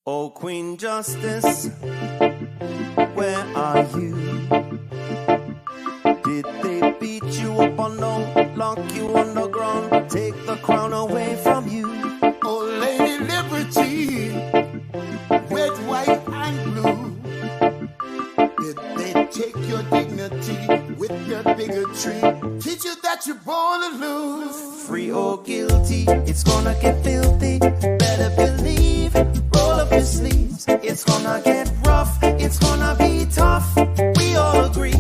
Oh, Queen Justice, where are you? Did they beat you up or no? Lock you underground, take the crown away from you? Oh, Lady Liberty, red, white, and blue. Did they take your dignity with their bigotry? Teach you that you're born to lose. Free or guilty, it's gonna get filthy. Better believe, roll up your sleeves. It's gonna get rough, it's gonna be tough. We all agree,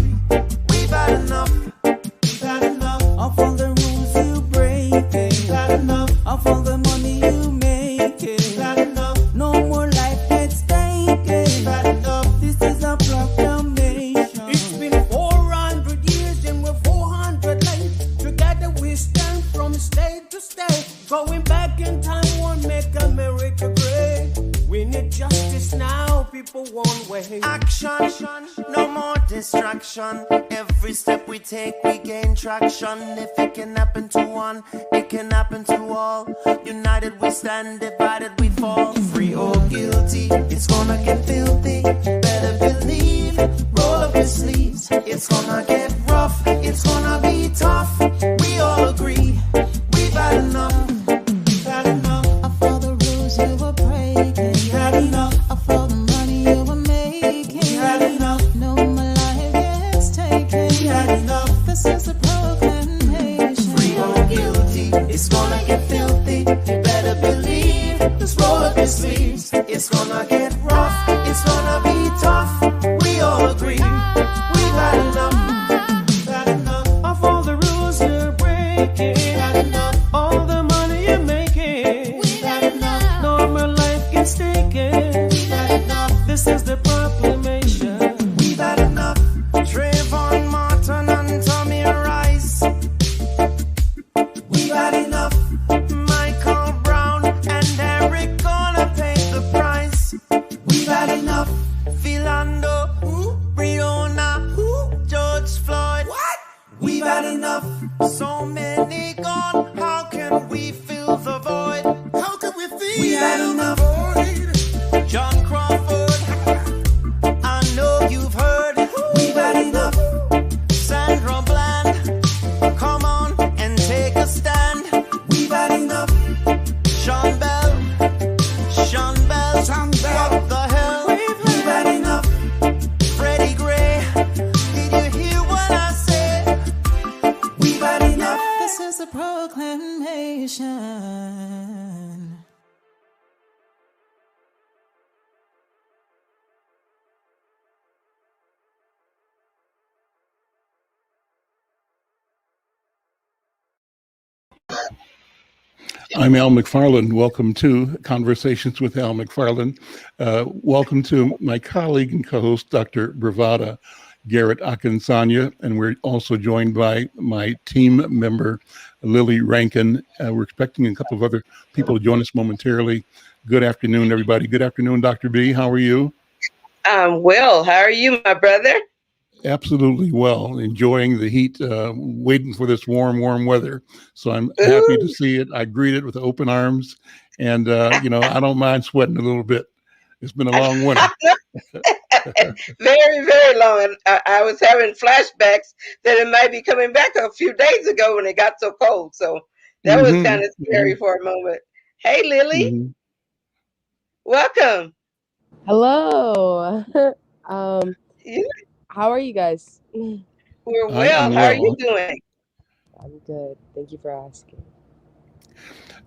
we've had enough. We've had enough of all the rules you break. We've had enough of all the money you make. We've had enough, no more life gets taken. We've had enough, this is a proclamation. It's been 400 years and we're 400 late. Together we stand from state to state. Going back in time won't make America great. We need justice now, people won't wait. Action, no more distraction. Every step we take, we gain traction. If it can happen to one, it can happen to all. United we stand, divided we fall. Free or guilty, it's gonna get filthy. Better believe, roll up your sleeves. It's gonna get rough, it's gonna be tough. We all agree, we've had enough. We've had enough of all the rules you were breaking. We had enough of all the money you were making. We had enough, no more life gets taken. We had enough, this is a proclamation. Free or guilty, it's gonna get filthy. You better believe, just roll up your sleeves. It's gonna get rough, it's gonna be tough. We all agree, we've had enough. We've had enough of all the rules you're breaking. We've had enough, all the money you're making. We've had enough, no more life gets taken. We've had enough, this is the proclamation. We've had enough. Trayvon Martin and Tommy Rice. We've had enough. Michael Brown and Eric gonna pay the price. We've had enough. Philando, Breonna, George Floyd. What? We've had enough. So many gone. How can we fill the void? How can we feel? We've had enough. John Crawford, I know you've heard. We've had enough. Sandra Bland, come on and take a stand. We've had enough. Sean Bell, what the hell? We've had enough. Freddie Gray, did you hear what I said? We've had enough. This is a proclamation. I'm Al McFarlane. Welcome to Conversations with Al McFarlane. Welcome to my colleague and co-host, Dr. Bravada, Garrett Akinsanya, and we're also joined by my team member, Lily Rankin. We're expecting a couple of other people to join us momentarily. Good afternoon, everybody. Good afternoon, Dr. B. How are you? Well, how are you, my brother? Absolutely well, enjoying the heat, waiting for this warm weather. So I'm happy to see it. I greet it with open arms, and I don't mind sweating a little bit. It's been a long winter. Very, very long. And I was having flashbacks that it might be coming back a few days ago when it got so cold. So that was kind of scary for a moment. Hey, Lily. Welcome. Hello. How are you guys? We're well. How are you doing? I'm good. Thank you for asking.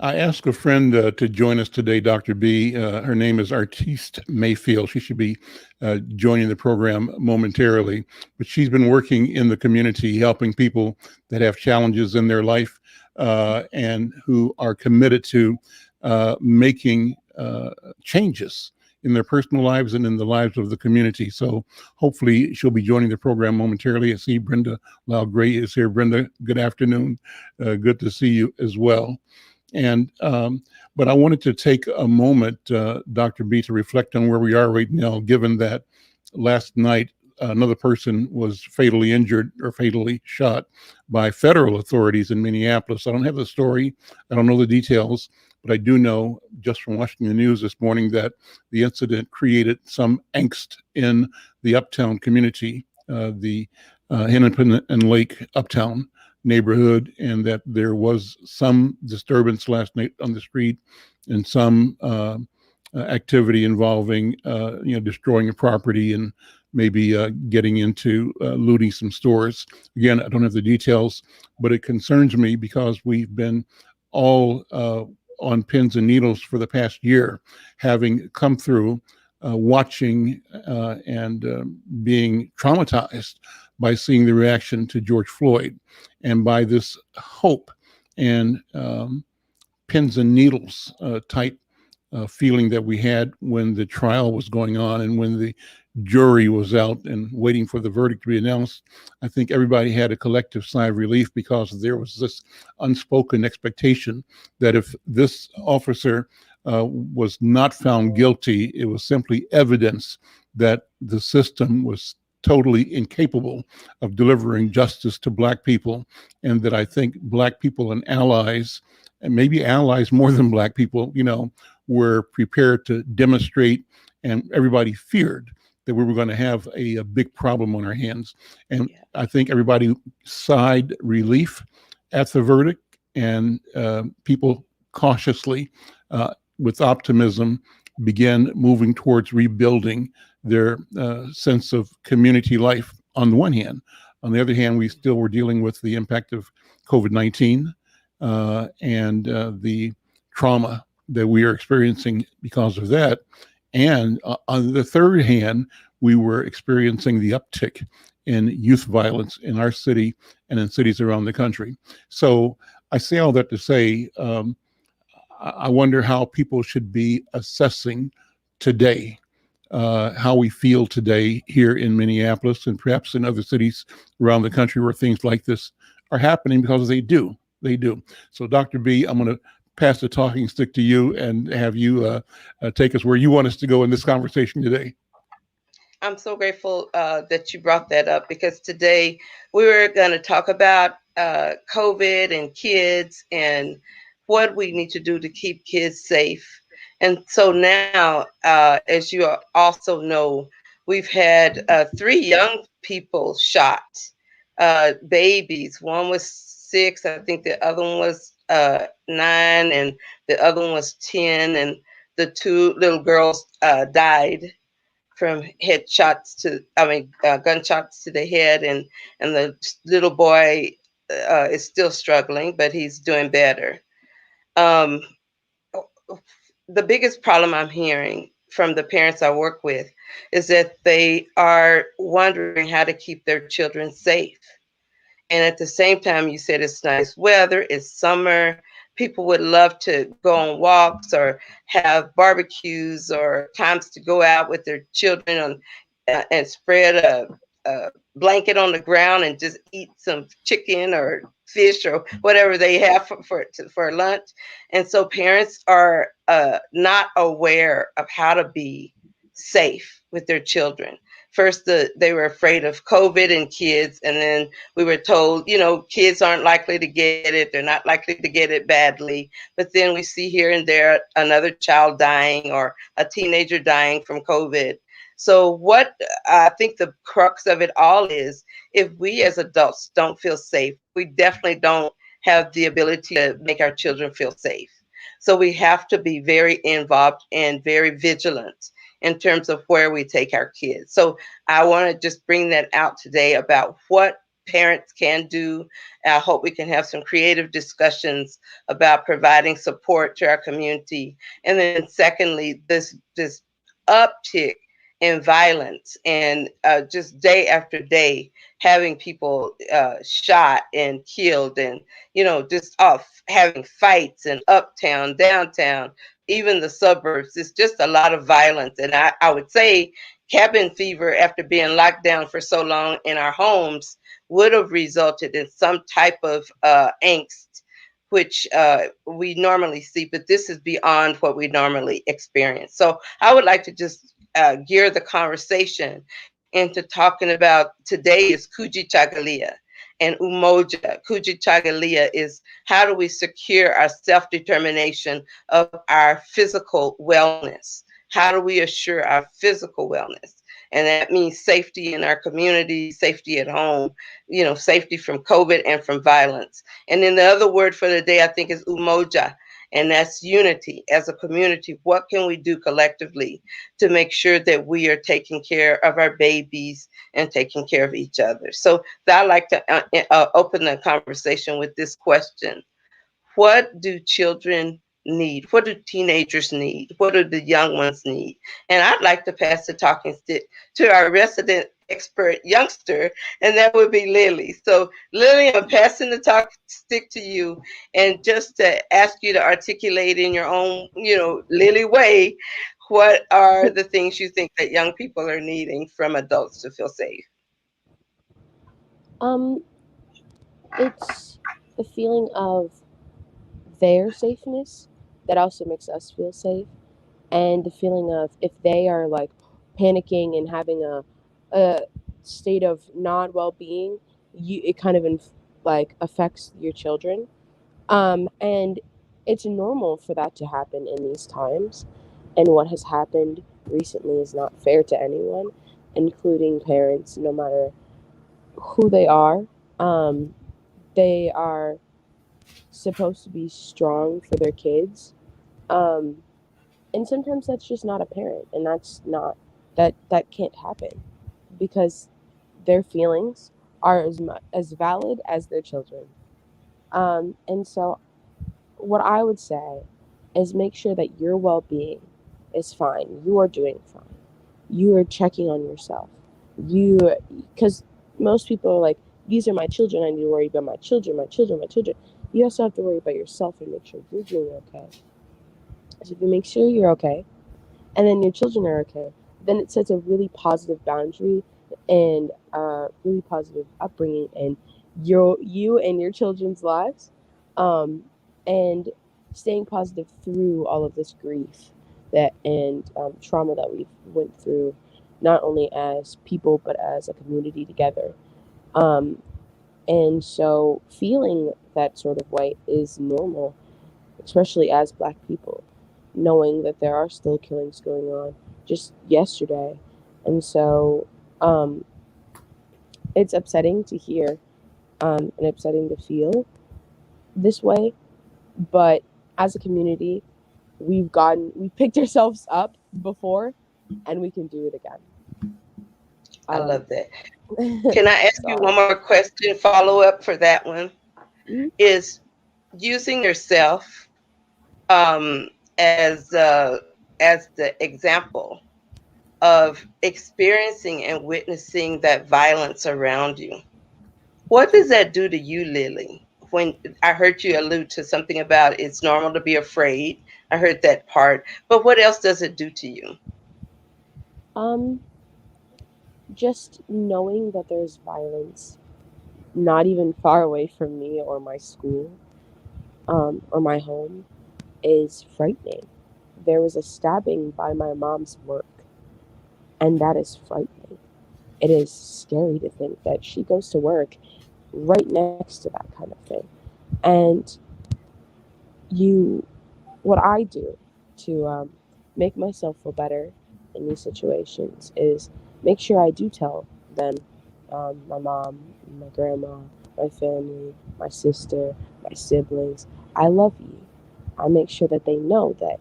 I asked a friend to join us today, Dr. B. Her name is Artiste Mayfield. She should be joining the program momentarily. But she's been working in the community, helping people that have challenges in their life and who are committed to making changes in their personal lives and in the lives of the community. So hopefully she'll be joining the program momentarily. I see Brenda Lau-Gray is here. Brenda, good afternoon. Good to see you as well. And but I wanted to take a moment, Dr. B, to reflect on where we are right now, given that last night another person was fatally injured or fatally shot by federal authorities in Minneapolis. I don't have the story, I don't know the details, but I do know just from watching the news this morning that the incident created some angst in the uptown community, the Hennepin and Lake uptown neighborhood, and that there was some disturbance last night on the street and some activity involving, destroying a property and maybe getting into looting some stores. Again, I don't have the details, but it concerns me because we've been all on pins and needles for the past year, having come through, watching and being traumatized by seeing the reaction to George Floyd, and by this hope and pins and needles type feeling that we had when the trial was going on and when the jury was out and waiting for the verdict to be announced. I think everybody had a collective sigh of relief because there was this unspoken expectation that if this officer was not found guilty, it was simply evidence that the system was totally incapable of delivering justice to Black people, and that I think Black people and allies, and maybe allies more than Black people, were prepared to demonstrate, and everybody feared that we were going to have a big problem on our hands. And I think everybody sighed relief at the verdict, and people cautiously, with optimism, began moving towards rebuilding their sense of community life on the one hand. On the other hand, we still were dealing with the impact of COVID-19 and the trauma that we are experiencing because of that. And on the third hand, we were experiencing the uptick in youth violence in our city and in cities around the country. So I say all that to say, I wonder how people should be assessing today, how we feel today here in Minneapolis and perhaps in other cities around the country where things like this are happening, because they do. They do. So, Dr. B, I'm going to pass the talking stick to you and have you take us where you want us to go in this conversation today. I'm so grateful that you brought that up, because today we were going to talk about COVID and kids and what we need to do to keep kids safe. And so now, as you also know, we've had three young people shot, babies. One was 6, I think the other one was 9, and the other one was 10. And the two little girls died from gunshots to the head, and the little boy is still struggling, but he's doing better. Um, the biggest problem I'm hearing from the parents I work with is that they are wondering how to keep their children safe. And at the same time, you said it's nice weather, it's summer. People would love to go on walks or have barbecues or times to go out with their children and spread a blanket on the ground and just eat some chicken or fish or whatever they have for lunch. And so parents are not aware of how to be safe with their children. First, they were afraid of COVID and kids, and then we were told, kids aren't likely to get it. They're not likely to get it badly. But then we see here and there another child dying or a teenager dying from COVID. So what I think the crux of it all is, if we as adults don't feel safe, we definitely don't have the ability to make our children feel safe. So we have to be very involved and very vigilant in terms of where we take our kids. So I want to just bring that out today about what parents can do. I hope we can have some creative discussions about providing support to our community. And then secondly, this uptick in violence, and just day after day having people shot and killed, and just having fights in uptown, downtown, even the suburbs. It's just a lot of violence. And I would say cabin fever, after being locked down for so long in our homes, would have resulted in some type of angst, which we normally see, but this is beyond what we normally experience. So I would like to just gear the conversation into talking about today is Kujichagulia and Umoja. Kujichagulia is how do we secure our self-determination of our physical wellness? How do we assure our physical wellness? And that means safety in our community, safety at home, safety from COVID and from violence. And then the other word for the day, I think, is Umoja, and that's unity as a community. What can we do collectively to make sure that we are taking care of our babies and taking care of each other? So I'd like to open the conversation with this question. What do children need? What do teenagers need? What do the young ones need? And I'd like to pass the talking stick to our resident expert youngster, and that would be Lily. So, Lily, I'm passing the talking stick to you, and just to ask you to articulate in your own, Lily way, what are the things you think that young people are needing from adults to feel safe? Um, it's the feeling of their safeness that also makes us feel safe, and the feeling of if they are like panicking and having a state of non well being, it kind of like affects your children. And it's normal for that to happen in these times. And what has happened recently is not fair to anyone, including parents, no matter who they are. Um, they are supposed to be strong for their kids. Um, and sometimes that's just not apparent, and that's not that can't happen because their feelings are as valid as their children. And so what I would say is make sure that your well-being is fine. You are doing fine. You are checking on yourself. You, because most people are like, these are my children. I need to worry about my children, my children, my children. You also have to worry about yourself and make sure you're doing okay. So if you make sure you're okay, and then your children are okay, then it sets a really positive boundary and really positive upbringing in you and your children's lives, um, and staying positive through all of this grief that and trauma that we've went through, not only as people but as a community together. Um, and so feeling that sort of way is normal, especially as Black people, knowing that there are still killings going on just yesterday. And so um, it's upsetting to hear and upsetting to feel this way. But as a community, we've picked ourselves up before, and we can do it again. I love that. Um, Can I ask you sorry. one more question, follow up for that one? Mhm. Is using yourself um, as as the example of experiencing and witnessing that violence around you. What does that do to you, Lily? When I heard you allude to something about it's normal to be afraid, I heard that part. But what else does it do to you? Um, just knowing that there's violence, not even far away from me or my school, or my home, is frightening. There was a stabbing by my mom's work, and that is frightening. It is scary to think that she goes to work right next to that kind of thing. And you, what I do to make myself feel better in these situations is make sure I do tell them, my mom, my grandma, my family, my sister, my siblings, I love you. I make sure that they know that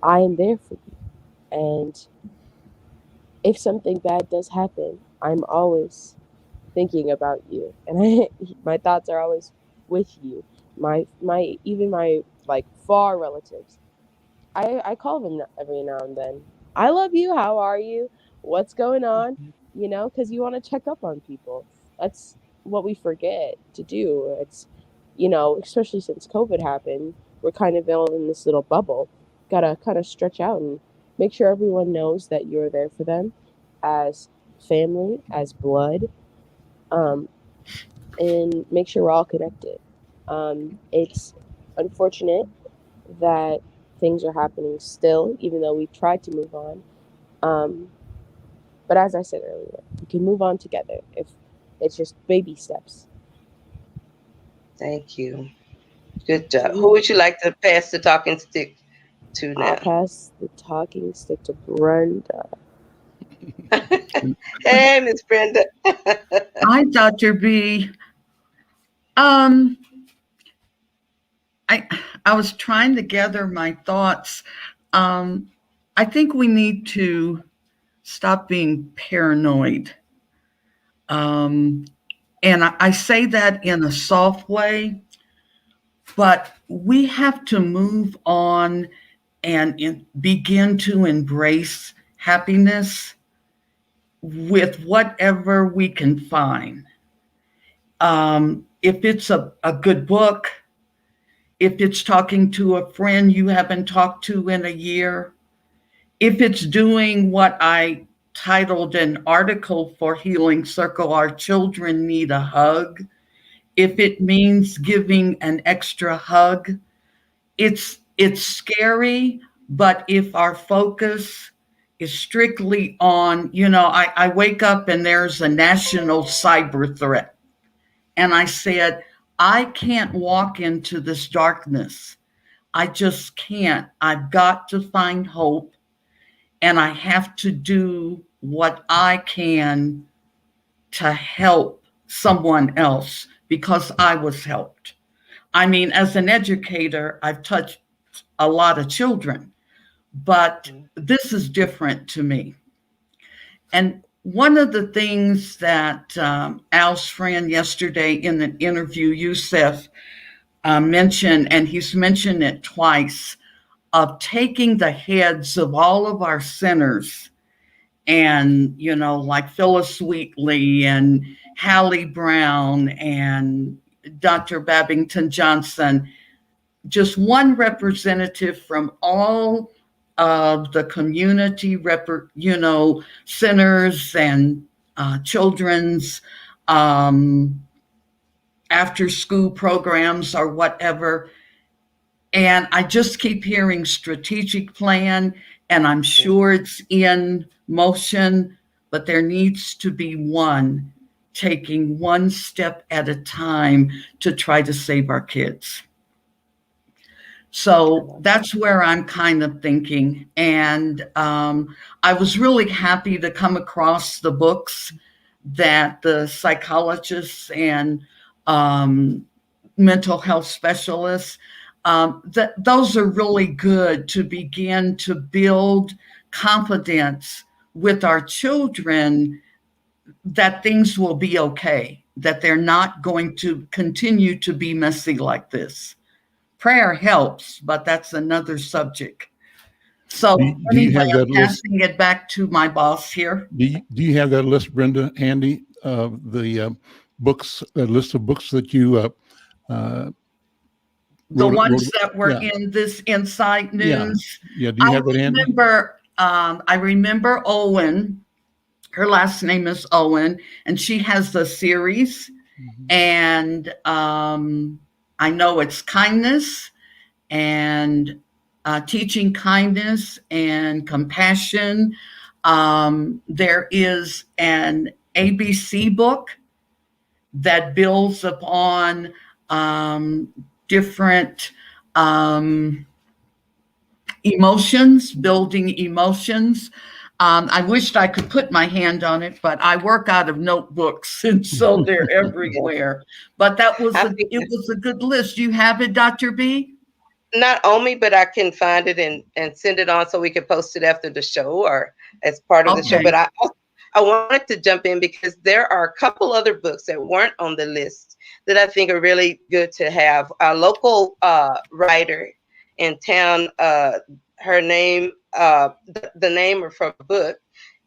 I am there for you. And if something bad does happen, I'm always thinking about you, and my thoughts are always with you. My even my like far relatives, I call them every now and then. I love you. How are you? What's going on? Because you want to check up on people. That's what we forget to do. It's, especially since COVID happened, we're kind of all in this little bubble. Gotta kind of stretch out and make sure everyone knows that you're there for them as family, as blood, um, and make sure we're all connected. It's unfortunate that things are happening still, even though we've tried to move on. Um, But as I said earlier, we can move on together if it's just baby steps. Thank you. Good job. Who would you like to pass the talking stick to I'll now? pass the talking stick to Brenda. Hey, Miss Brenda. Hi, Dr. B. Um, I I was trying to gather my thoughts. Um, I think we need to stop being paranoid. Um, and I say that in a soft way, but we have to move on and begin to embrace happiness with whatever we can find. If it's a good book, if it's talking to a friend you haven't talked to in a year, if it's doing what I titled an article for Healing Circle, Our Children Need a Hug, if it means giving an extra hug, it's scary, but if our focus is strictly on, I wake up and there's a national cyber threat. And I said, I can't walk into this darkness. I just can't. I've got to find hope, and I have to do what I can to help someone else because I was helped. I mean, as an educator, I've touched a lot of children, but this is different to me. And one of the things that Al's friend yesterday in an interview, Youssef, mentioned, and he's mentioned it twice, of taking the heads of all of our centers and, like Phyllis Wheatley and Hallie Brown and Dr. Babington Johnson, just one representative from all of the community, centers and children's after school programs or whatever. And I just keep hearing strategic plan, and I'm sure it's in motion, but there needs to be one taking one step at a time to try to save our kids. So that's where I'm kind of thinking. And I was really happy to come across the books that the psychologists and mental health specialists, those are really good to begin to build confidence with our children that things will be okay, that they're not going to continue to be messy like this. Prayer helps, but that's another subject. So do you anyway, have that I'm list? passing it back to my boss here. Do you have that list, Brenda, handy? The books, a list of books that you The ones that were in this Insight News. Yeah. Do you have that handy? I remember Owen. Her last name is Owen, and she has the series. And I know it's kindness and teaching kindness and compassion. There is an ABC book that builds upon different emotions, building emotions. I wished I could put my hand on it, but I work out of notebooks, and so they're everywhere. But it was a good list. You have it, Dr. B? Not only, but I can find it and send it on so we can post it after the show or as part of the show. But I wanted to jump in because there are a couple other books that weren't on the list that I think are really good to have. A local writer in town, her name, the name of her book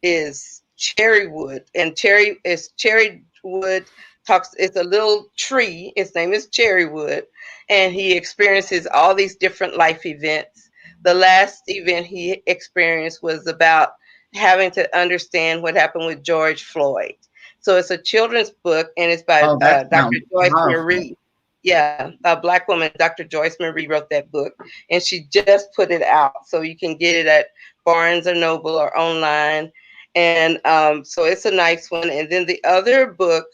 is Cherrywood, and Cherrywood talks. It's a little tree. Its name is Cherrywood, and he experiences all these different life events. The last event he experienced was about having to understand what happened with George Floyd. So it's a children's book, and it's by Dr. Joyce Marie. Yeah, a Black woman, Dr. Joyce Marie, wrote that book, and she just put it out. So you can get it at Barnes or Noble or online. And so it's a nice one. And then the other book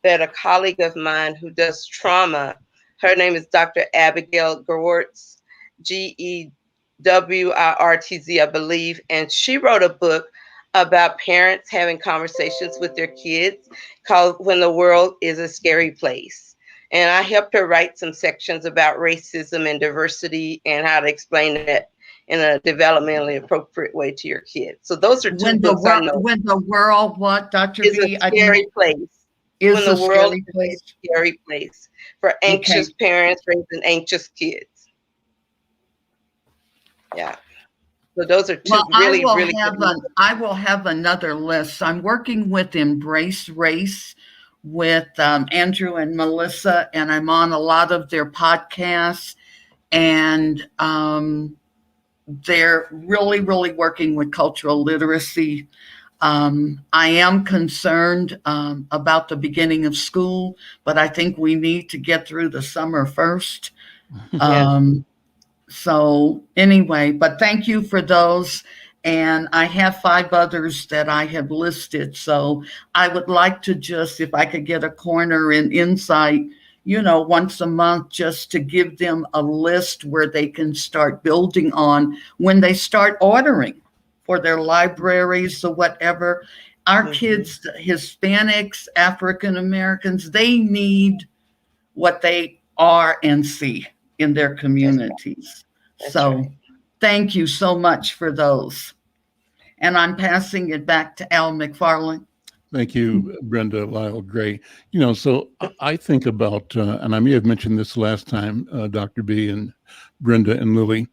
that a colleague of mine who does trauma, her name is Dr. Abigail Gewirtz, Gewirtz, I believe, and she wrote a book about parents having conversations with their kids called When the World is a Scary Place. And I helped her write some sections about racism and diversity and how to explain it in a developmentally appropriate way to your kids. So those are two books I know. When the world, what, Dr. Is B? a scary place. Is When the a world scary is place. a scary place for anxious parents raising anxious kids. Yeah. So those are two really good ones. I will have another list. I'm working with Embrace Race with Andrew and Melissa, and I'm on a lot of their podcasts, and they're really, really working with cultural literacy. I am concerned about the beginning of school, but I think we need to get through the summer first. So anyway, but thank you for those. And I have 5 others that I have listed. So I would like to just, if I could get a corner in Insight, once a month, just to give them a list where they can start building on when they start ordering for their libraries or whatever. Our kids, Hispanics, African Americans, they need what they are and see in their communities. So thank you so much for those. And I'm passing it back to Al McFarlane. Thank you, Brenda Lyle Gray. So I think about, and I may have mentioned this last time, Dr. B and Brenda and Lily,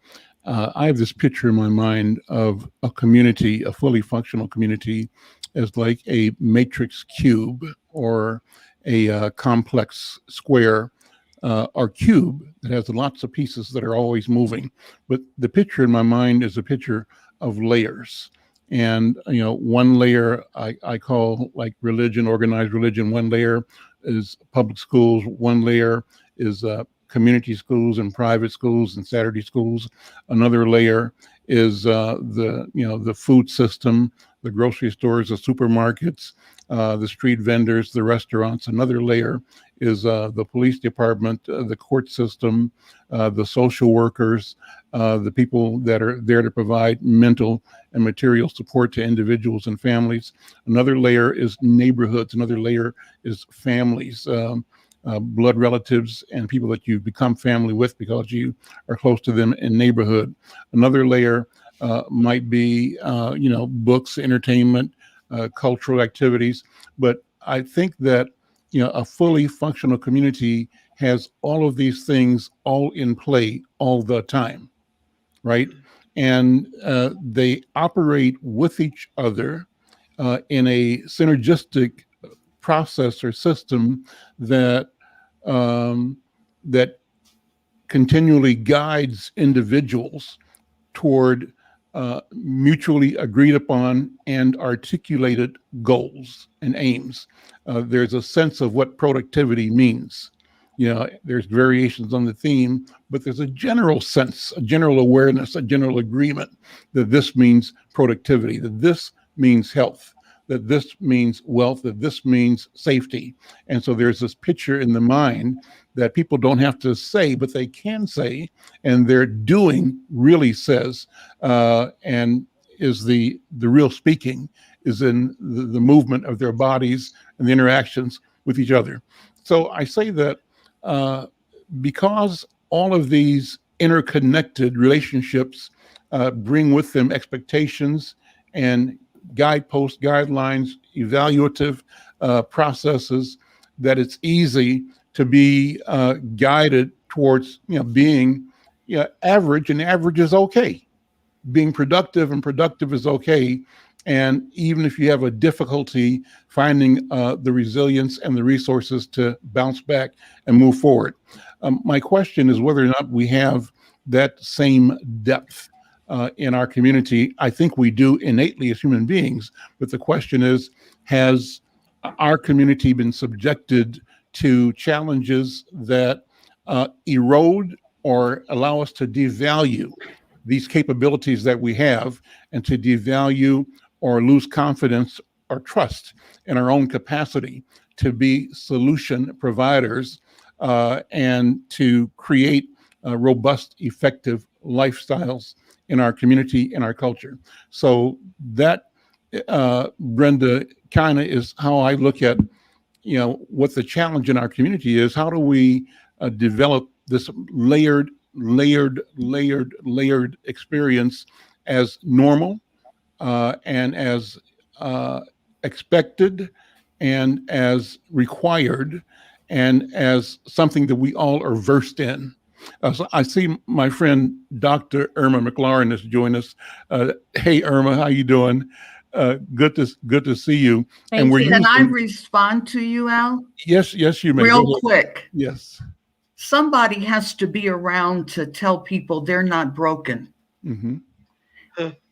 I have this picture in my mind of a community, a fully functional community, as like a matrix cube or a complex square or cube that has lots of pieces that are always moving. But the picture in my mind is a picture of layers. And, one layer I call like religion, organized religion. One layer is public schools. One layer is community schools and private schools and Saturday schools. Another layer is the food system, the grocery stores, the supermarkets, the street vendors, the restaurants. Another layer is the police department, the court system, the social workers, the people that are there to provide mental and material support to individuals and families. Another layer is neighborhoods. Another layer is families, blood relatives and people that you become family with because you are close to them in neighborhood. Another layer might be, books, entertainment, cultural activities. But I think that, a fully functional community has all of these things all in play all the time, right? And they operate with each other in a synergistic process or system that that continually guides individuals toward mutually agreed upon and articulated goals and aims. There's a sense of what productivity means. There's variations on the theme, but there's a general sense, a general awareness, a general agreement that this means productivity, that this means health, that this means wealth, that this means safety. And so there's this picture in the mind that people don't have to say, but they can say, and their doing really says, and is the real speaking is in the movement of their bodies and the interactions with each other. So I say that because all of these interconnected relationships bring with them expectations and guideposts, guidelines, evaluative processes, that it's easy to be guided towards being average, and average is okay. Being productive and productive is okay. And even if you have a difficulty finding the resilience and the resources to bounce back and move forward. My question is whether or not we have that same depth in our community. I think we do innately as human beings, but the question is, has our community been subjected to challenges that erode or allow us to devalue these capabilities that we have, and to devalue or lose confidence or trust in our own capacity to be solution providers and to create robust, effective lifestyles in our community, in our culture. So that, Brenda, kind of is how I look at, what the challenge in our community is. How do we develop this layered experience as normal and as expected and as required and as something that we all are versed in. So I see my friend Dr. Irma McFarlane has joined us. Hey, Irma, how you doing? Good to see you. Thank and we're you. Can I using, respond to you, Al? yes, you may. Real quick. Yes. Somebody has to be around to tell people they're not broken. Mm-hmm.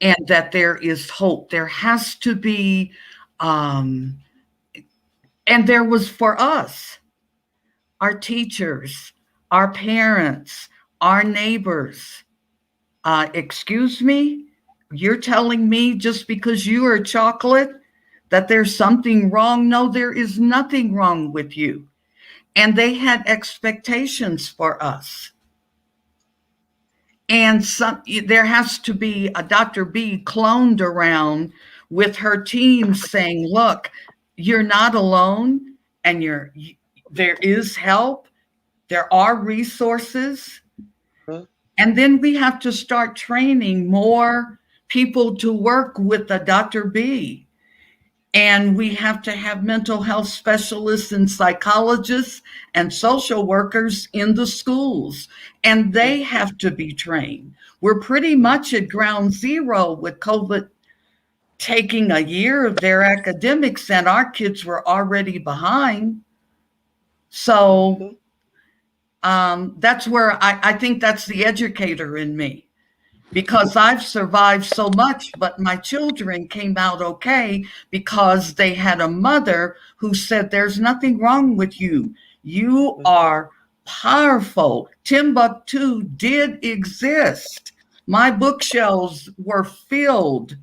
And that there is hope. There has to be, and there was for us, our teachers, our parents, our neighbors. Excuse me, you're telling me just because you are chocolate that there's something wrong? No, there is nothing wrong with you. And they had expectations for us. And there has to be a Dr. B cloned around with her team saying, look, you're not alone, and there is help. There are resources. And then we have to start training more people to work with a Dr. B. And we have to have mental health specialists and psychologists and social workers in the schools. And they have to be trained. We're pretty much at ground zero with COVID taking a year of their academics, and our kids were already behind. So that's where I think that's the educator in me. Because I've survived so much, but my children came out okay because they had a mother who said, there's nothing wrong with you. You are powerful. Timbuktu did exist. My bookshelves were filled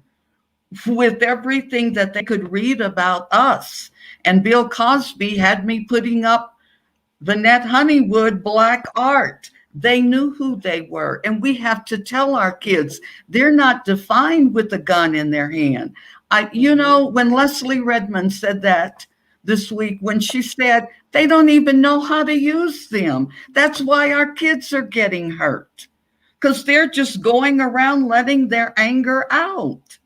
with everything that they could read about us. And Bill Cosby had me putting up Vanette Honeywood black art. They knew who they were. And we have to tell our kids they're not defined with a gun in their hand. When Leslie Redmond said that this week, when she said they don't even know how to use them. That's why our kids are getting hurt, because they're just going around letting their anger out.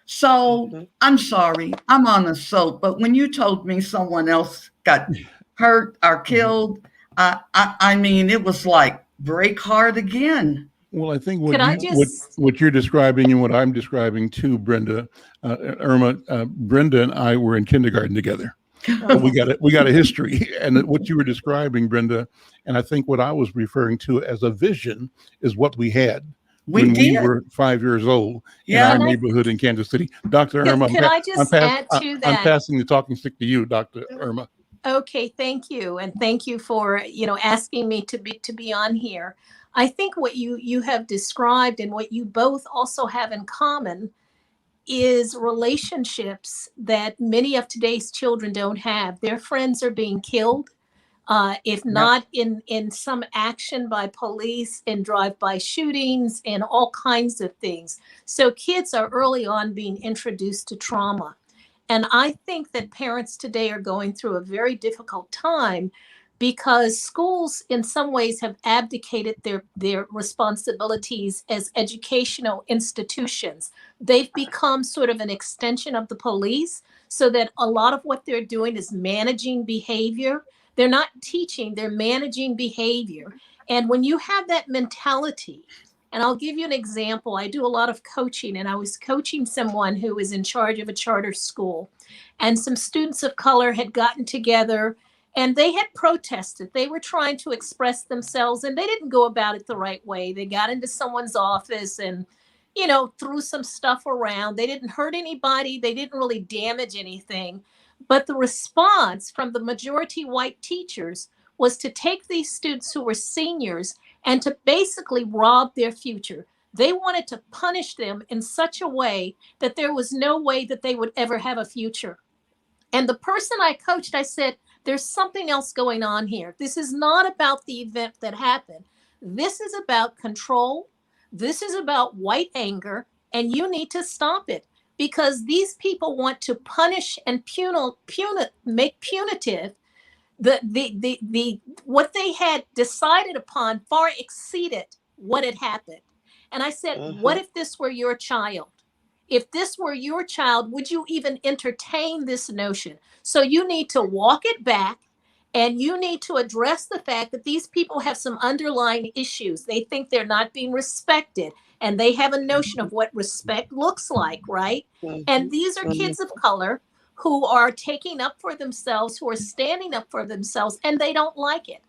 So I'm sorry, I'm on a soap, but when you told me someone else got hurt or killed, I mean, it was like break heart again. Well, I think what you're describing and what I'm describing too, Brenda, Irma, Brenda and I were in kindergarten together. We got a history, and what you were describing, Brenda, and I think what I was referring to as a vision is what we had when we were 5 years old in our neighborhood in Kansas City. Dr. Irma, I'm passing the talking stick to you, Dr. Irma. Okay, thank you, and thank you for asking me to be on here. I think what you have described and what you both also have in common is relationships that many of today's children don't have. Their friends are being killed, if not in some action by police, in drive-by shootings, and all kinds of things. So kids are early on being introduced to trauma. And I think that parents today are going through a very difficult time because schools in some ways have abdicated their responsibilities as educational institutions. They've become sort of an extension of the police, so that a lot of what they're doing is managing behavior. They're not teaching, they're managing behavior. And when you have that mentality, and I'll give you an example. I do a lot of coaching, and I was coaching someone who was in charge of a charter school, and some students of color had gotten together and they had protested. They were trying to express themselves, and they didn't go about it the right way. They got into someone's office and, threw some stuff around. They didn't hurt anybody. They didn't really damage anything. But the response from the majority white teachers was to take these students who were seniors and to basically rob their future. They wanted to punish them in such a way that there was no way that they would ever have a future. And the person I coached, I said, there's something else going on here. This is not about the event that happened. This is about control. This is about white anger, and you need to stop it because these people want to punish and make punitive the what they had decided upon far exceeded what had happened. And I said, what if this were your child? If this were your child, would you even entertain this notion? So you need to walk it back, and you need to address the fact that these people have some underlying issues. They think they're not being respected, and they have a notion of what respect looks like, right? And these are kids of color who are taking up for themselves, who are standing up for themselves, and they don't like it.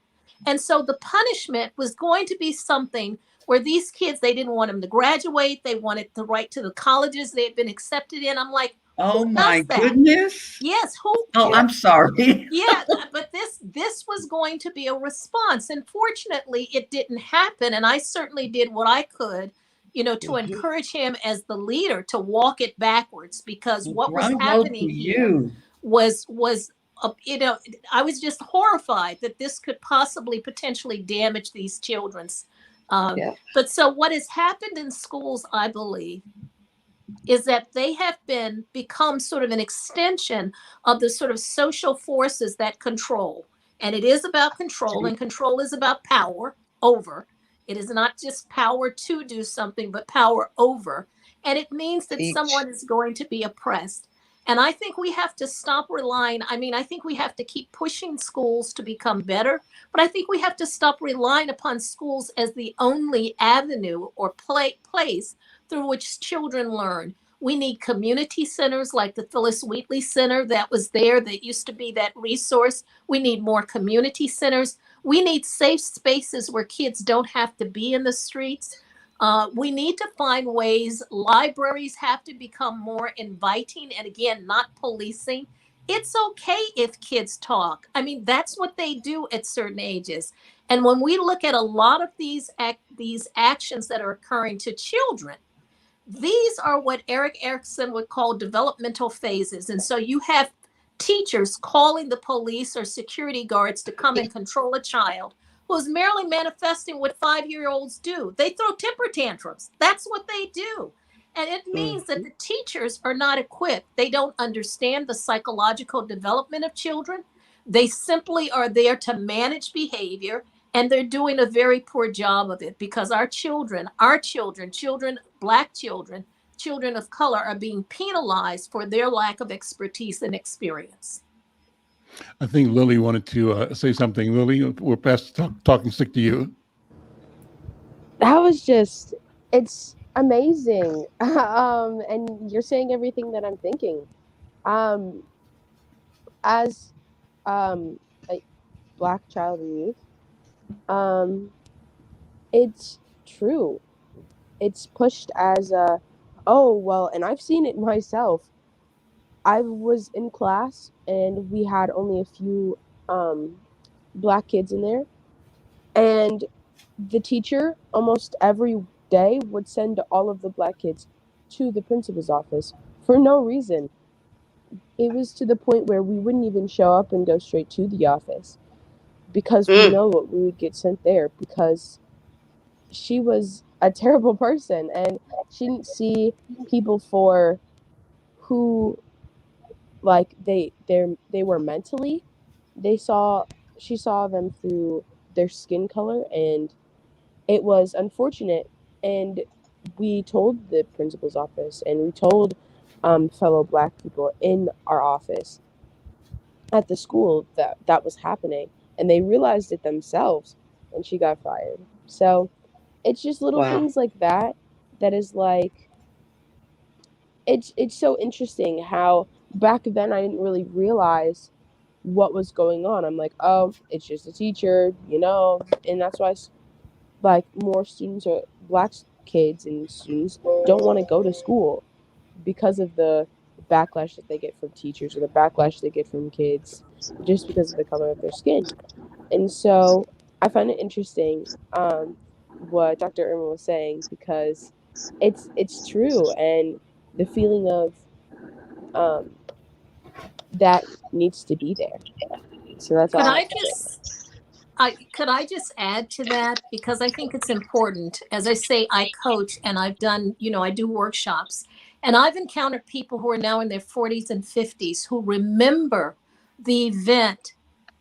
And so the punishment was going to be something where these kids, they didn't want them to graduate. They wanted the right to the colleges they had been accepted in. I'm like, oh who my does that? goodness. Yes, who? Oh, I'm sorry. Yeah, but this was going to be a response. And fortunately, it didn't happen. And I certainly did what I could, to encourage him as the leader to walk it backwards, because what was happening here was I was just horrified that this could possibly potentially damage these children's. But so what has happened in schools, I believe, is that they have become sort of an extension of the sort of social forces that control. And it is about control, and control is about power over. It is not just power to do something, but power over. And it means that someone is going to be oppressed. And I think we have to stop relying. I think we have to keep pushing schools to become better, but I think we have to stop relying upon schools as the only avenue or place through which children learn. We need community centers like the Phyllis Wheatley Center that was there, that used to be that resource. We need more community centers. We need safe spaces where kids don't have to be in the streets. We need to find ways. Libraries have to become more inviting and, again, not policing. It's okay if kids talk. That's what they do at certain ages. And when we look at a lot of these actions that are occurring to children, these are what Erik Erikson would call developmental phases. And so you have teachers calling the police or security guards to come and control a child who's merely manifesting what 5-year-olds do. They throw temper tantrums. That's what they do. And it means that the teachers are not equipped. They don't understand the psychological development of children. They simply are there to manage behavior, and they're doing a very poor job of it, because our children, Black children, children of color, are being penalized for their lack of expertise and experience. I think Lily wanted to say something. Lily, we're past talking stick to you. That was it's amazing. And you're saying everything that I'm thinking. As a Black child and youth, it's true. It's pushed as and I've seen it myself. I was in class and we had only a few Black kids in there, and the teacher almost every day would send all of the Black kids to the principal's office for no reason. It was to the point where we wouldn't even show up and go straight to the office, because we know what we would get sent there, because she was a terrible person and she didn't see people for who they were mentally. She saw them through their skin color, and it was unfortunate. And we told the principal's office, and we told fellow Black people in our office at the school that was happening, and they realized it themselves, and she got fired. So it's just little things like that is it's so interesting how back then I didn't really realize what was going on. I'm like, oh, it's just a teacher, and that's why more students or Black kids and students don't want to go to school, because of the backlash that they get from teachers or the backlash they get from kids just because of the color of their skin. And so I find it interesting what Dr. Irma was saying, because it's true, and the feeling of um, that needs to be there. So that's Could all I have I to say. just add to that, because I think it's important. As I say, I coach and I've done, I do workshops, and I've encountered people who are now in their 40s and 50s who remember the event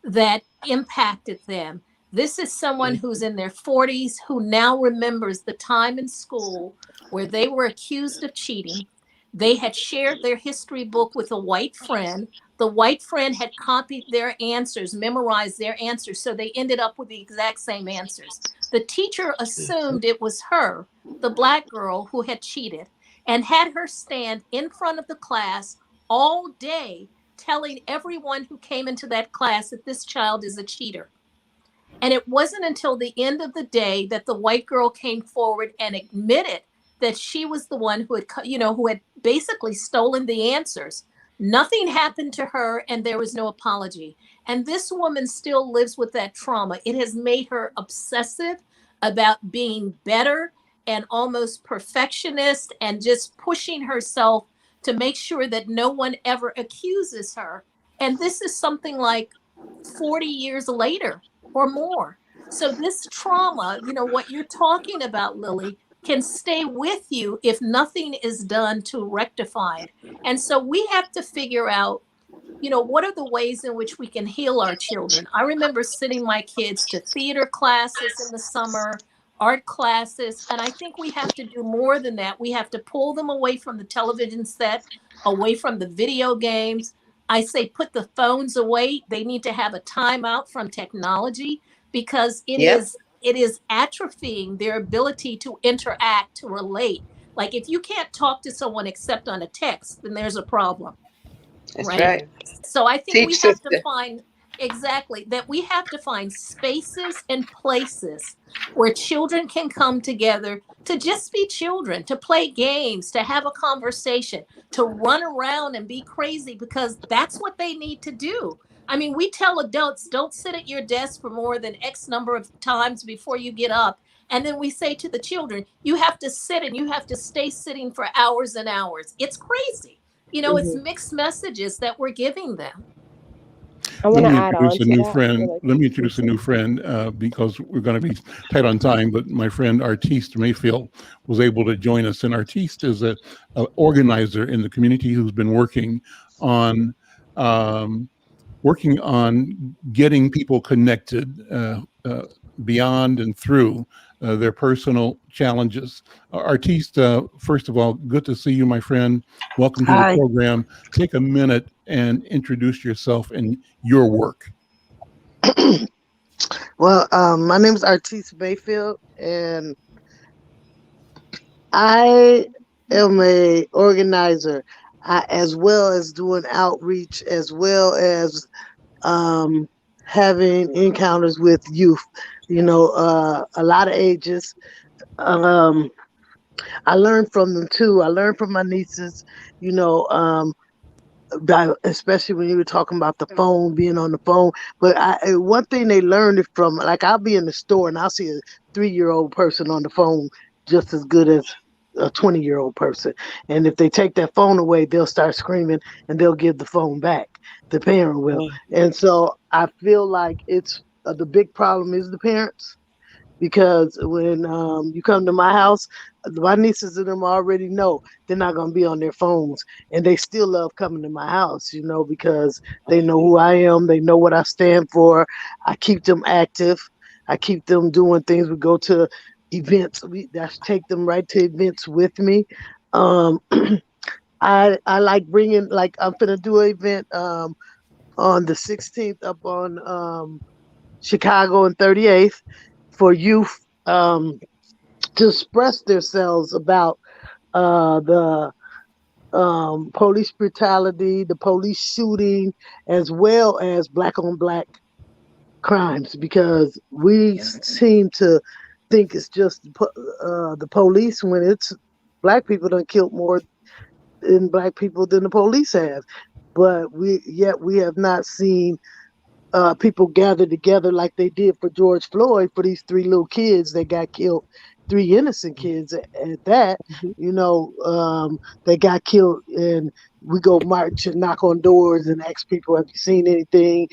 that impacted them. This is someone who's in their 40s who now remembers the time in school where they were accused of cheating. They had shared their history book with a white friend. The white friend had copied their answers, memorized their answers, so they ended up with the exact same answers. The teacher assumed it was her, the black girl, who had cheated, and had her stand in front of the class all day telling everyone who came into that class that this child is a cheater. And it wasn't until the end of the day that the white girl came forward and admitted that she was the one who had basically stolen the answers. Nothing happened to her and there was no apology. And this woman still lives with that trauma. It has made her obsessive about being better and almost perfectionist and just pushing herself to make sure that no one ever accuses her. And this is something like 40 years later or more. So this trauma, what you're talking about, Lily, can stay with you if nothing is done to rectify it. And so we have to figure out, what are the ways in which we can heal our children? I remember sending my kids to theater classes in the summer, art classes, and I think we have to do more than that. We have to pull them away from the television set, away from the video games. I say put the phones away. They need to have a timeout from technology, because it Yep. is it is atrophying their ability to interact, to relate. Like if you can't talk to someone except on a text, then there's a problem, That's right? right. So I think Teach we have to sister. find exactly that. We have to find spaces and places where children can come together to just be children, to play games, to have a conversation, to run around and be crazy, because that's what they need to do. I mean, we tell adults, don't sit at your desk for more than X number of times before you get up. And then we say to the children, you have to sit and you have to stay sitting for hours and hours. It's crazy. It's Hmm. mixed messages that we're giving them. I Let want to me add introduce on a to new that friend. really Let me quickly introduce a too. new friend because we're going to be tight on time. But my friend Artiste Mayfield was able to join us, and Artiste is a organizer in the community who's been on um, working on getting people connected beyond and through their personal challenges. Artiste, first of all, good to see you, my friend. Welcome to the Hi. program. Take a minute and introduce yourself and your work. Well, my name is Artiste Mayfield, and I am a organizer, as well as doing outreach, as well as um, having encounters with youth. A lot of ages. Um, I learned from them too. I learned from my nieces. You know, especially when you were talking about the phone, being on the phone. But one thing they learned it from, like I'll be in the store and I'll see a 3-year-old person on the phone just as good as a 20-year-old person. And if they take that phone away, they'll start screaming and they'll give the phone back. The parent will. And so I feel like it's the big problem is the parents, because when you come to my house, my nieces and them already know they're not going to be on their phones, and they still love coming to my house, because they know who I am, they know what I stand for. I keep them active, I keep them doing things. We go to events, I take them right to events with me. um, I like bringing, like I'm gonna do an event on the 16th up on Chicago and 38th for youth, to express themselves about the police brutality, the police shooting, as well as black on black crimes, because we seem to think it's just the police, when it's black people done killed more in black people than the police have. But we have not seen people gather together like they did for George Floyd for these three little kids that got killed, three innocent kids at that. Mhm. You know, they got killed, and we go march and knock on doors and ask people, "Have you seen anything?"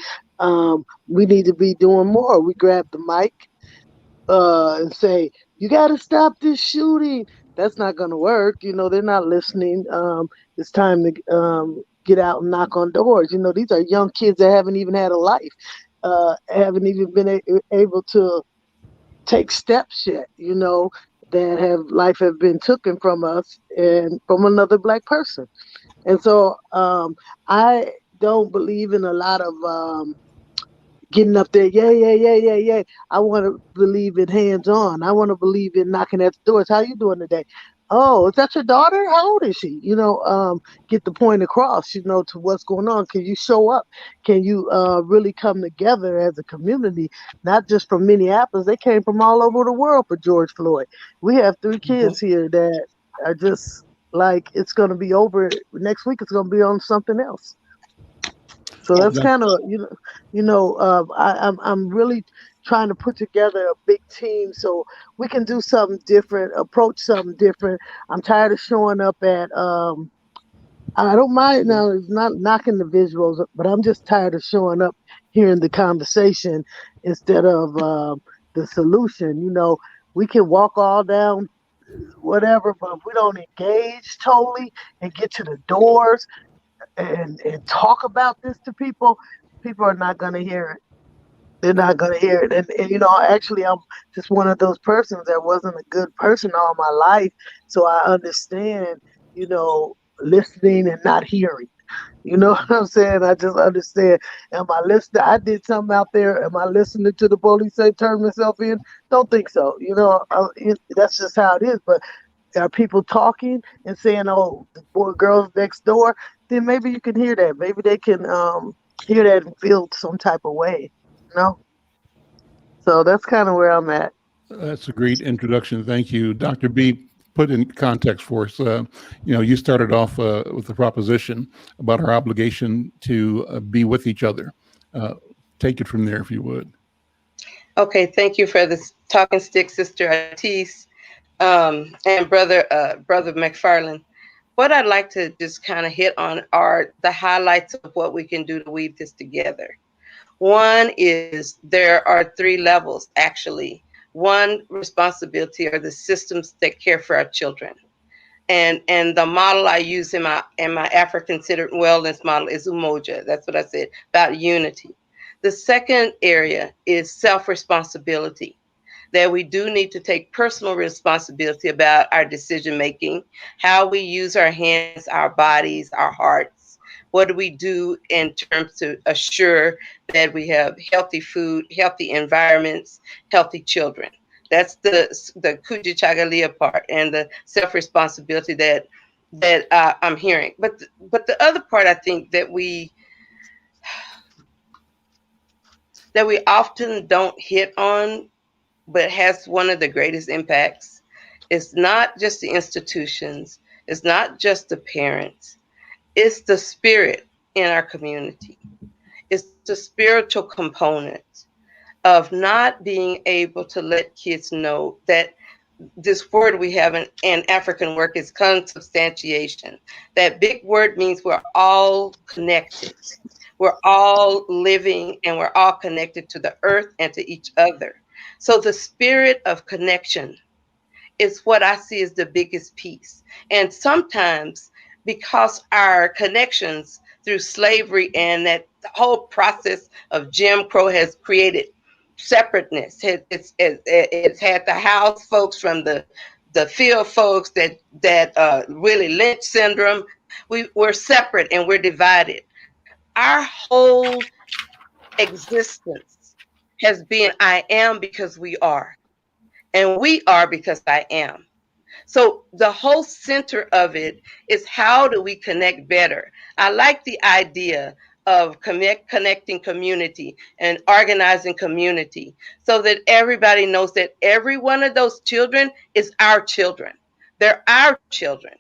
We need to be doing more. We grab the mic and say, "You got to stop this shooting." That's not going to work. You know, they're not listening. It's time to get out and knock on doors. You know, these are young kids that haven't even had a life, haven't even been able to take steps yet. You know, that have life have been taken from us and from another black person. And so I don't believe in a lot of getting up there, yeah, yeah, yeah, yeah, yeah. I want to believe in hands on. I want to believe in knocking at the doors. How you doing today? Oh, is that your daughter? How old is she? You know, get the point across, you know, to what's going on. Can you show up? Can you really come together as a community, not just from Minneapolis? They came from all over the world for George Floyd. We have three kids here that are just like, it's going to be over next week. It's going to be on something else. So that's That, kind of I'm really trying to put together a big team so we can do something different, approach something different. I'm tired of showing up at I don't mind now. It's not knocking the visuals, but I'm just tired of showing up, hearing the conversation instead of the solution. You know, we can walk all down whatever, but if we don't engage totally and get to the doors and talk about this to people, people are not going to hear it. They're not going to hear it. And, you know, actually, I'm just one of those persons that wasn't a good person all my life. So I understand, you know, listening and not hearing. You know what I'm saying? I just understand. Am I listening? I did something out there. Am I listening to the police say turn myself in? Don't think so. You know, that's just how it is. But are people talking and saying, "Oh, the boy, girls next door"? Then maybe you can hear that. Maybe they can hear that and feel some type of way. You know. So that's kind of where I'm at. that's a great introduction. Thank you. Dr. B, put in context for us. You started off with the proposition about our obligation to be with each other. Uh, Take it from there, if you would. Okay, thank you for this talking stick, Sister Artis, and brother McFarlane. What I'd like to just kind of hit on are the highlights of what we can do to weave this together. One is there are three levels actually. One responsibility are the systems that care for our children. And the model I use in my African centered wellness model is Umoja. That's what I said about unity. The second area is self responsibility, that we do need to take personal responsibility about our decision making, how we use our hands, our bodies, our hearts. What do we do in terms to assure that we have healthy food, healthy environments, healthy children? That's the Kujachagalia part and the self responsibility that I'm hearing. But the other part I think that we often don't hit on, but has one of the greatest impacts. It's not just the institutions, it's not just the parents, it's the spirit in our community. It's the spiritual component of not being able to let kids know that this word we have in African work is consubstantiation. That big word means we're all connected. We're all living and we're all connected to the earth and to each other. So the spirit of connection is what I see as the biggest piece. And sometimes, because our connections through slavery and that whole process of Jim Crow has created separateness. It's had the house folks from the field folks that really Lynch syndrome. We're separate and we're divided. Our whole existence has been I am because we are, and we are because I am. So the whole center of it is how do we connect better? I like the idea of connecting community and organizing community so that everybody knows that every one of those children is our children. They're our children.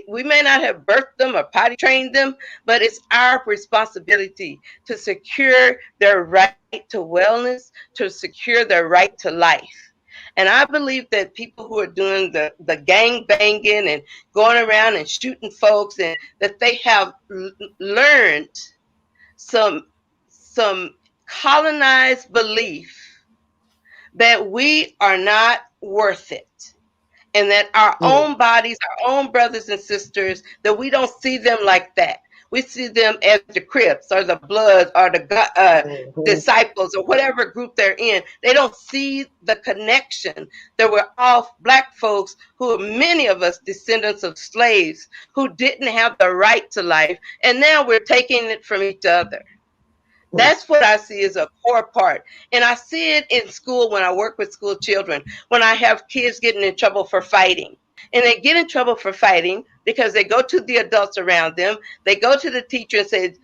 We may not have birthed them or potty trained them, but it's our responsibility to secure their right to wellness, to secure their right to life. And I believe that people who are doing the gang banging and going around and shooting folks, and that they have learned some colonized belief that we are not worth it, and that our own bodies, our own brothers and sisters, that we don't see them like that. We see them as the Crips or the Bloods or the disciples or whatever group they're in. They don't see the connection that we're all Black folks who are, many of us, descendants of slaves who didn't have the right to life, and now we're taking it from each other. That's what I see as a core part. And I see it in school when I work with school children, when I have kids getting in trouble for fighting. And they get in trouble for fighting because they go to the adults around them. They go to the teacher and say,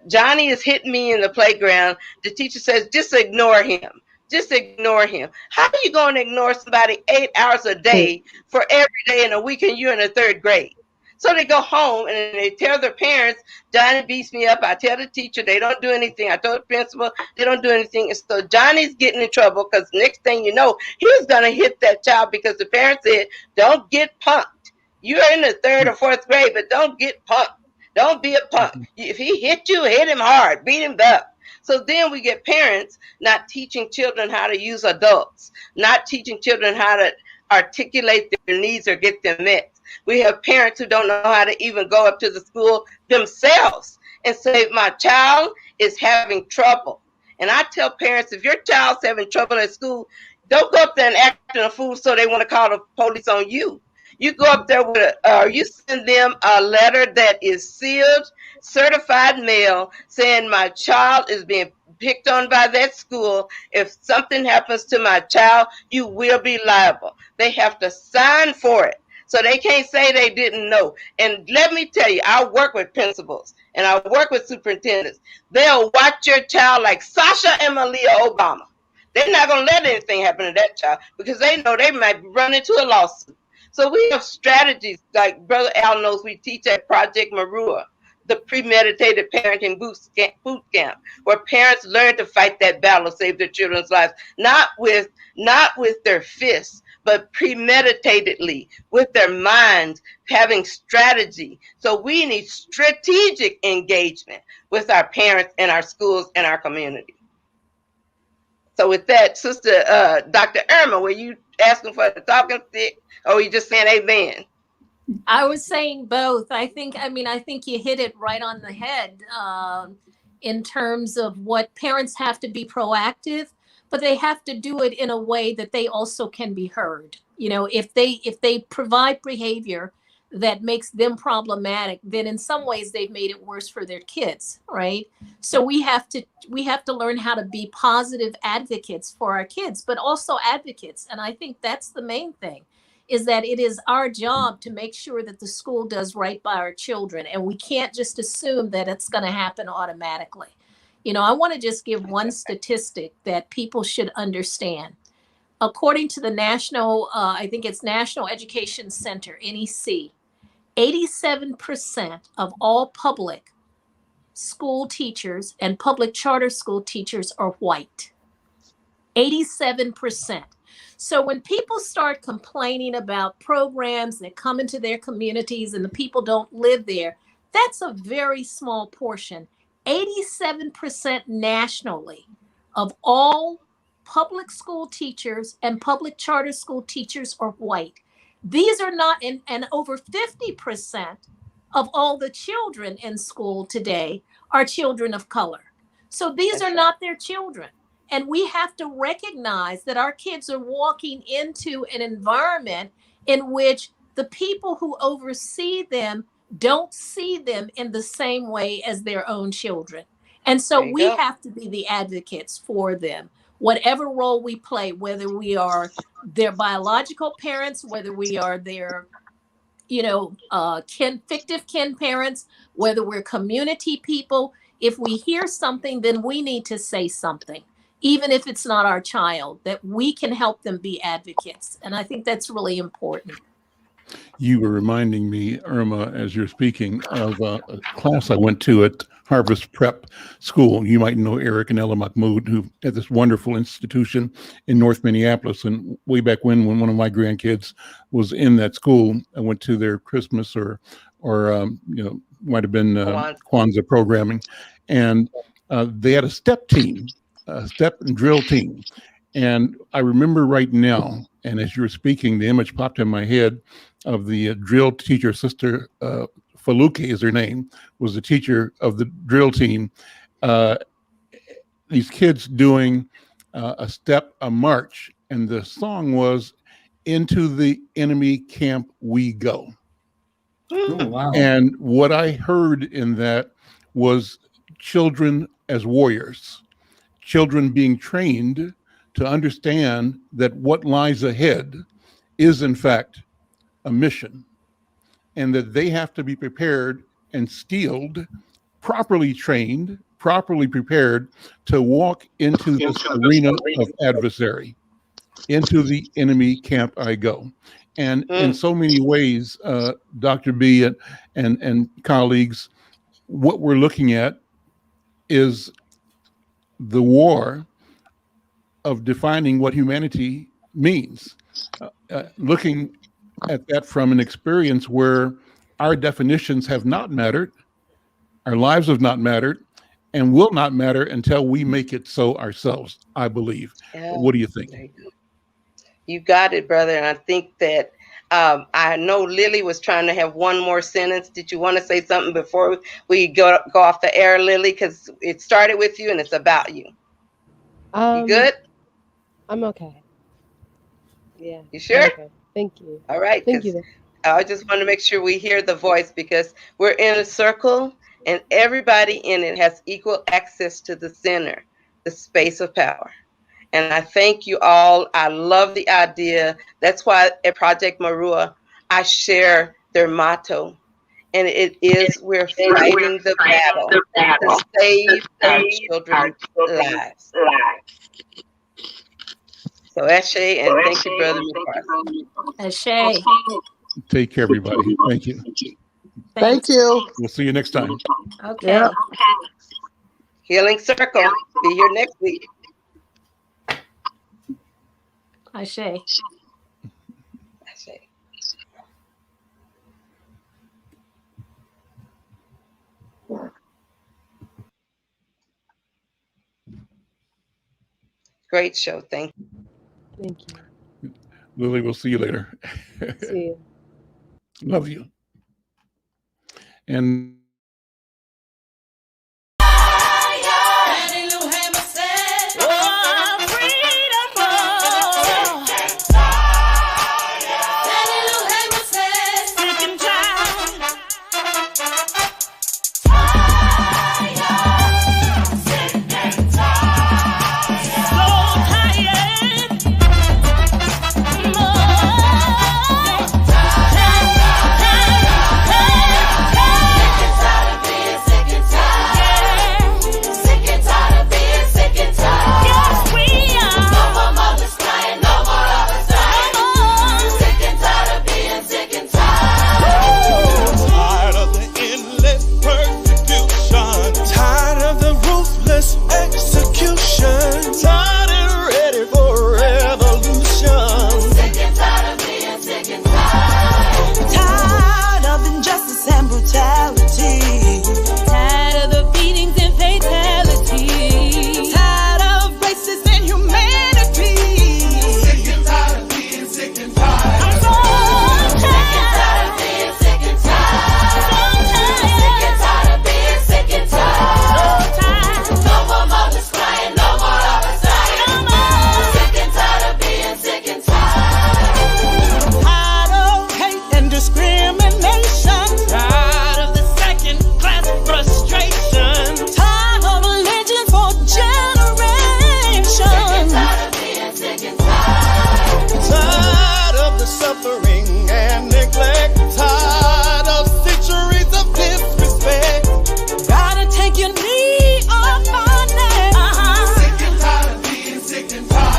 Johnny is hitting me in the playground. The teacher says, just ignore him. Just ignore him. How are you going to ignore somebody 8 hours a day for every day in a week and you're in the 3rd grade? So they go home and they tell their parents, Johnny beats me up. I tell the teacher, they don't do anything. I told the principal, they don't do anything. And so Johnny's getting in trouble because next thing you know, he's going to hit that child because the parent said, don't get punked. You're in the 3rd or 4th grade, but don't get punked. Don't be a punk. If he hit you, hit him hard, beat him up. So then we get parents not teaching children how to use adults, not teaching children how to articulate their needs or get them met. We have parents who don't know how to even go up to the school themselves and say, my child is having trouble. And I tell parents, if your child's having trouble at school, don't go up there and act a fool so they want to call the police on you. You go up there with you send them a letter that is sealed, certified mail, saying my child is being picked on by that school. If something happens to my child, you will be liable. They have to sign for it. So they can't say they didn't know. And let me tell you, I work with principals and I work with superintendents. They'll watch your child like Sasha and Malia Obama. They're not going to let anything happen to that child because they know they might run into a lawsuit. So we have strategies like Brother Al knows. We teach at Project Marua, the premeditated parenting boot camp, where parents learn to fight that battle to save their children's lives, not with their fists, but premeditatedly with their minds, having strategy. So we need strategic engagement with our parents and our schools and our community. So with that, Sister Dr. Irma, were you asking for the talking stick, or were you just saying amen? I was saying both. I think you hit it right on the head in terms of what parents have to be proactive, but they have to do it in a way that they also can be heard. You know, if they provide behavior that makes them problematic, then in some ways they've made it worse for their kids, right? So we have to learn how to be positive advocates for our kids, but also advocates. And I think that's the main thing, is that it is our job to make sure that the school does right by our children. And we can't just assume that it's going to happen automatically. You know, I want to just give one statistic that people should understand. According to the National Education Center, NEC, 87% of all public school teachers and public charter school teachers are white. 87%. So when people start complaining about programs that come into their communities and the people don't live there, that's a very small portion. 87% nationally of all public school teachers and public charter school teachers are white. These are not, and over 50% of all the children in school today are children of color. So these are not their children. And we have to recognize that our kids are walking into an environment in which the people who oversee them don't see them in the same way as their own children. And so we have to be the advocates for them, whatever role we play, whether we are their biological parents, whether we are their, fictive kin parents, whether we're community people. If we hear something, then we need to say something, even if it's not our child, that we can help them be advocates. And I think that's really important. You were reminding me, Irma, as you're speaking, of a class I went to at Harvest Prep School. You might know Eric and Ella Mahmoud, who had this wonderful institution in North Minneapolis. And way back when one of my grandkids was in that school, I went to their Christmas or might have been Kwanzaa programming, and they had a step team, a step and drill team. And I remember right now, and as you were speaking, the image popped in my head of the drill teacher, Sister Faluke is her name, was the teacher of the drill team. These kids doing a march, and the song was "Into the Enemy Camp We Go." Oh, wow. And what I heard in that was children as warriors, children being trained to understand that what lies ahead is, in fact, a mission, and that they have to be prepared and steeled, properly trained, properly prepared to walk into this arena of adversary. Into the enemy camp I go. And in so many ways, Dr. B and colleagues, what we're looking at is the war of defining what humanity means. Looking at that from an experience where our definitions have not mattered, our lives have not mattered, and will not matter until we make it so ourselves, I believe. Yeah. What do you think? You got it, brother. And I think that I know Lily was trying to have one more sentence. Did you want to say something before we go off the air, Lily? Because it started with you and it's about you. You good? I'm okay. Yeah. You sure? Okay. Thank you. All right. Thank you. I just want to make sure we hear the voice, because we're in a circle and everybody in it has equal access to the center, the space of power. And I thank you all. I love the idea. That's why at Project Marua, I share their motto. And it is, we're fighting the battle to save our children's lives. So Ashe, and thank you, Brother McFarlane. Ashe. Take care, everybody. Thank you. Thank you. We'll see you next time. Okay. Yeah. Healing Circle. Be here next week. Ashe. Ashe. Great show. Thank you. Thank you. Lily, we'll see you later. See you. Love you. And Sick and tired.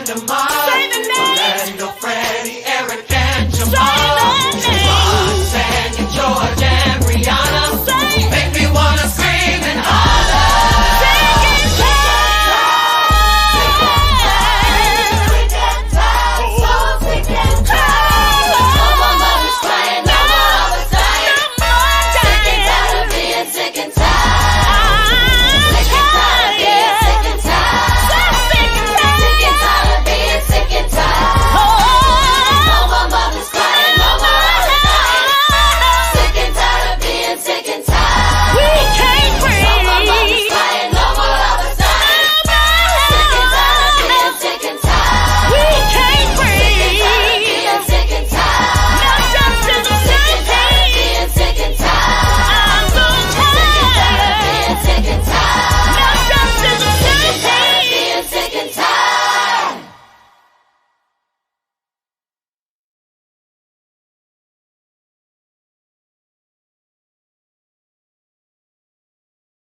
land of Mars, the land of Freddie, Eric,